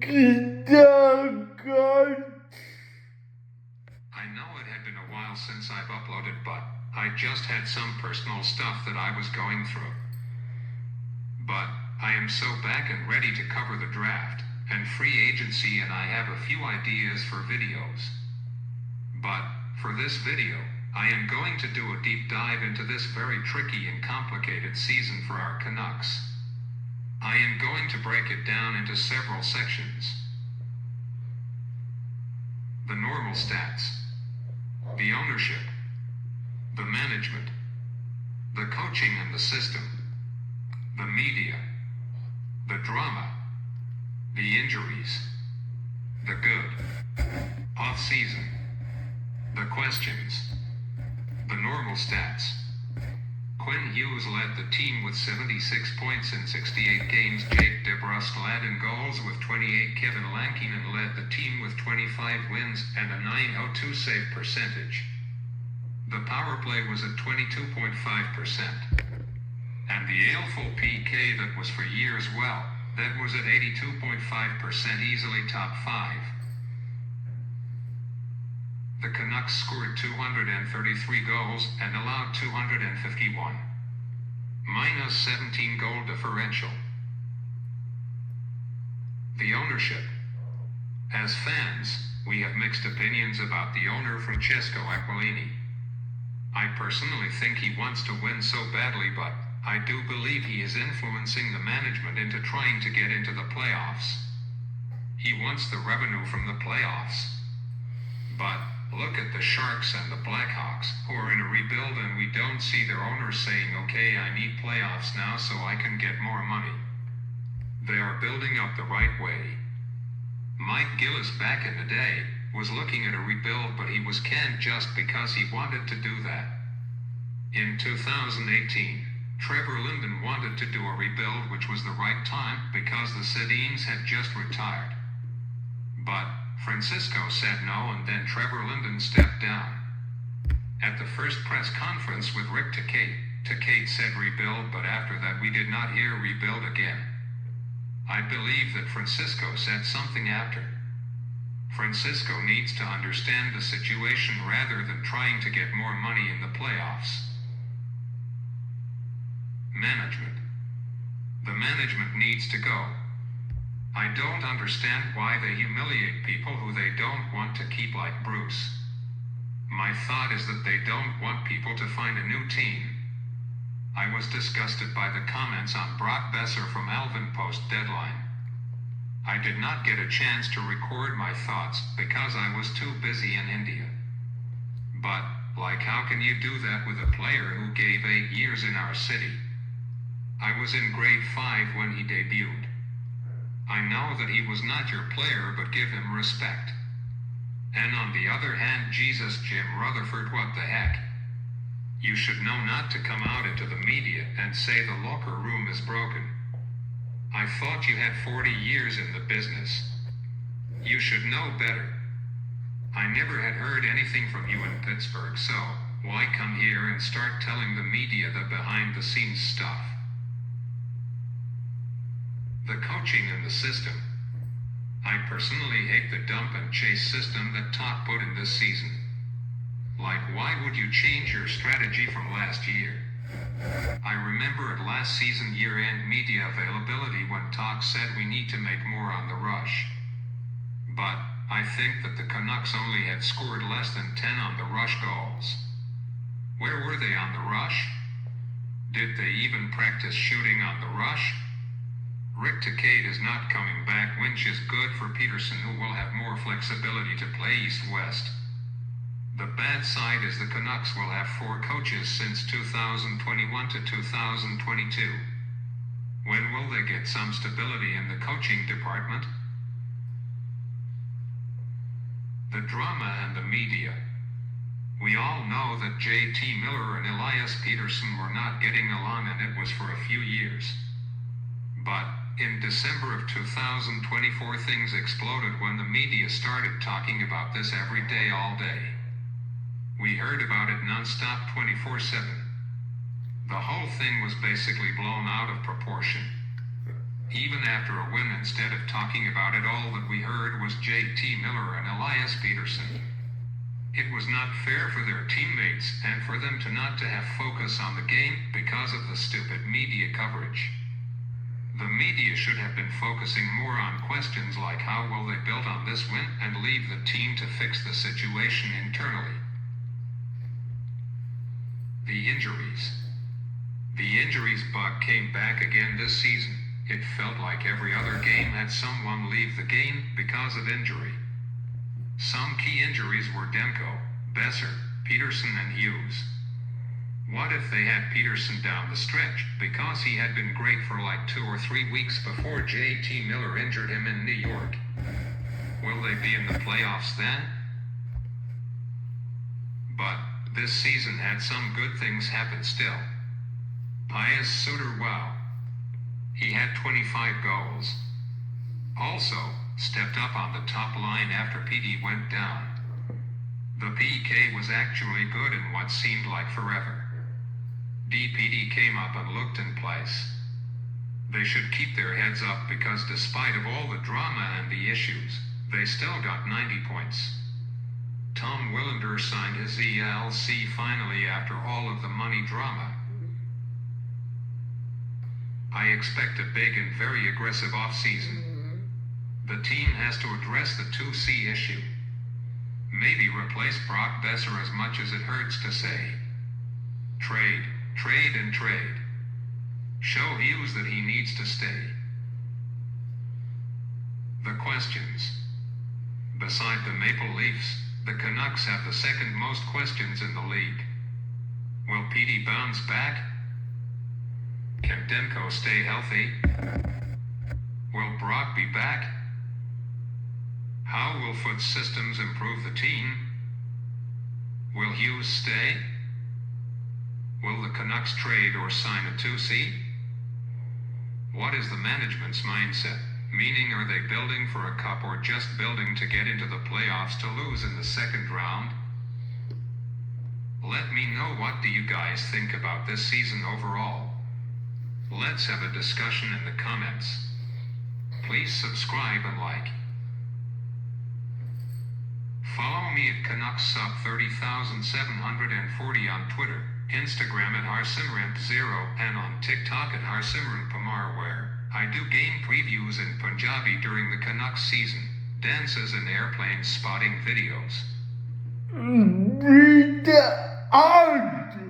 I know it had been a while since I've uploaded, but I just had some personal stuff that I was going through. But I am so back and ready to cover the draft and free agency, and I have a few ideas for videos. But for this video, I am going to do a deep dive into this very tricky and complicated season for our Canucks. I am going to break it down into several sections. The normal stats, the ownership, the management, the coaching and the system, the media, the drama, the injuries, the good, off-season, the questions, the normal stats. Quinn Hughes led the team with 76 points in 68 games. Jake DeBrusk led in goals with 28. Kevin Lankinen led the team with 25 wins and a .902 save percentage. The power play was at 22.5%. And the ALFL PK that was for years, well, that was at 82.5%, easily top 5. The Canucks scored 233 goals and allowed 251. Minus 17 goal differential. The ownership. As fans, we have mixed opinions about the owner Francesco Aquilini. I personally think he wants to win so badly, but I do believe he is influencing the management into trying to get into the playoffs. He wants the revenue from the playoffs. But look at the Sharks and the Blackhawks, who are in a rebuild, and we don't see their owners saying, okay, I need playoffs now so I can get more money. They are building up the right way. Mike Gillis back in the day was looking at a rebuild, but he was canned just because he wanted to do that. In 2018, Trevor Linden wanted to do a rebuild, which was the right time because the Sedins had just retired. But Francisco said no, and then Trevor Linden stepped down. At the first press conference with Rick Takate said rebuild, but after that we did not hear rebuild again. I believe that Francisco said something after. Francisco needs to understand the situation rather than trying to get more money in the playoffs. Management. The management needs to go. I don't understand why they humiliate people who they don't want to keep, like Bruce. My thought is that they don't want people to find a new team. I was disgusted by the comments on Brock Besser from Alvin Post Deadline. I did not get a chance to record my thoughts because I was too busy in India. But, like, how can you do that with a player who gave 8 years in our city? I was in grade 5 when he debuted. I know that he was not your player, but give him respect. And on the other hand, Jesus, Jim Rutherford, what the heck? You should know not to come out into the media and say the locker room is broken. I thought you had 40 years in the business. You should know better. I never had heard anything from you in Pittsburgh, so why come here and start telling the media the behind-the-scenes stuff? The coaching and the system. I personally hate the dump and chase system that Todd put in this season. Like, why would you change your strategy from last year? I remember at last season year-end media availability when Todd said we need to make more on the rush. But I think that the Canucks only had scored less than 10 on the rush goals. Where were they on the rush? Did they even practice shooting on the rush? Rick Takate is not coming back, which is good for Peterson, who will have more flexibility to play east-west. The bad side is the Canucks will have 4 coaches since 2021 to 2022. When will they get some stability in the coaching department? The drama and the media. We all know that J.T. Miller and Elias Peterson were not getting along, and it was for a few years. But in December of 2024, things exploded when the media started talking about this every day, all day. We heard about it non-stop 24/7. The whole thing was basically blown out of proportion. Even after a win, instead of talking about it, all that we heard was JT Miller and Elias Peterson. It was not fair for their teammates and for them to not to have focus on the game because of the stupid media coverage. The media should have been focusing more on questions like how will they build on this win and leave the team to fix the situation internally. The injuries. The injuries bug came back again this season. It felt like every other game had someone leave the game because of injury. Some key injuries were Demko, Besser, Peterson and Hughes. What if they had Peterson down the stretch because he had been great for like 2 or 3 weeks before JT Miller injured him in New York? Will they be in the playoffs then? But this season had some good things happen still. Pius Suter, wow. He had 25 goals. Also, stepped up on the top line after PD went down. The PK was actually good in what seemed like forever. DPD came up and looked in place. They should keep their heads up because despite of all the drama and the issues, they still got 90 points. Tom Willander signed his ELC finally after all of the money drama. I expect a big and very aggressive offseason. The team has to address the 2C issue. Maybe replace Brock Besser as much as it hurts to say. Trade, trade and trade. Show Hughes that he needs to stay. The questions. Beside the Maple Leafs, the Canucks have the second most questions in the league. Will PD bounce back? Can Demko stay healthy? Will Brock be back? How will Foot's systems improve the team? Will Hughes stay? Will the Canucks trade or sign a 2C? What is the management's mindset? Meaning, are they building for a cup or just building to get into the playoffs to lose in the second round? Let me know, what do you guys think about this season overall? Let's have a discussion in the comments. Please subscribe and like. Follow me at Canucks Sub 30,740 on Twitter, Instagram at Harsimran0 and on TikTok at Harsimran Pamar, where I do game previews in Punjabi during the Canucks season, dances and airplane spotting videos. Read out!